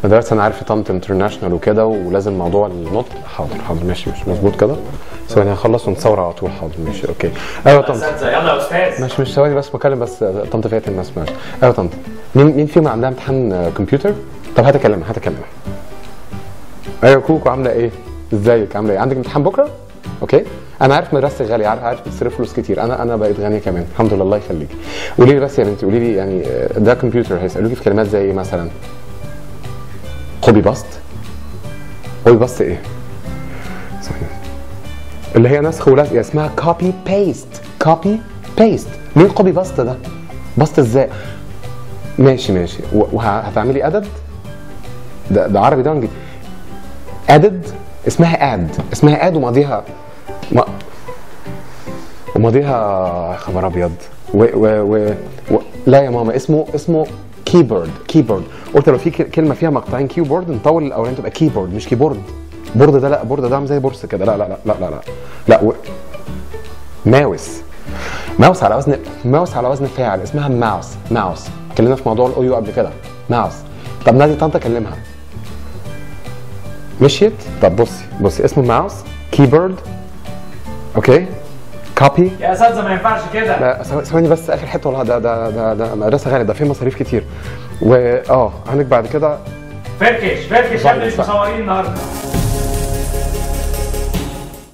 دلوقتي انا عارف طنط انترناشونال وكده ولازم موضوع النطق. حاضر حاضر ماشي، مش مظبوط كده. ثواني هخلص ونتصور على طول. حاضر ماشي اوكي. ايوه طنط. يلا يا استاذ. مش ثواني بس بكلم بس طنط فاتن ما اسمهاش. ايوه طنط، مين فيهم عندها امتحان كمبيوتر؟ طب هات اكلمها. ايوه كوكو عامله ايه؟ ازيك عامله ايه؟ عندك امتحان بكره؟ اوكي. انا عارف مدرستك غاليه، عارف بتصرف فلوس كتير. انا بقيت غنيه كمان الحمد لله، الله يخليكي. قولي لي بس يا بنتي، قولي لي يعني ده كمبيوتر هيسالوكي في كلمات زي ايه مثلا؟ كوبي باست. كوبي باست ايه؟ اللي هي نسخ ولزق، اسمها كوبي بيست. كوبي بيست. مين كوبي باست ده؟ باست ازاي؟ ماشي وهتعملي ادد؟ ده عربي ده انجليزي؟ ادد اسمها اد وماضيها وماضيها خبر ابيض لا يا ماما، اسمه كيبورد. قلت لو في كلمه فيها مقطعين كيبورد نطول الاولاني تبقى كيبورد مش كيبورد. بورد ده لا، بورد ده عامل زي بورصه كده. لا ماوس على وزن فاعل، اسمها ماوس. اتكلمنا في موضوع الاويو قبل كده. ماوس. طب نادي طنط اكلمها. مشيت. طب بصي اسمه ماوس كيبورد. اوكي. كوبي. يا اساتذه ما ينفعش كده. لا ثواني بس اخر حته. والله ده مدرسه غاليه، ده فيه مصاريف كتير. عندك بعد كده فركش يا ابني، مش مصورين النهارده.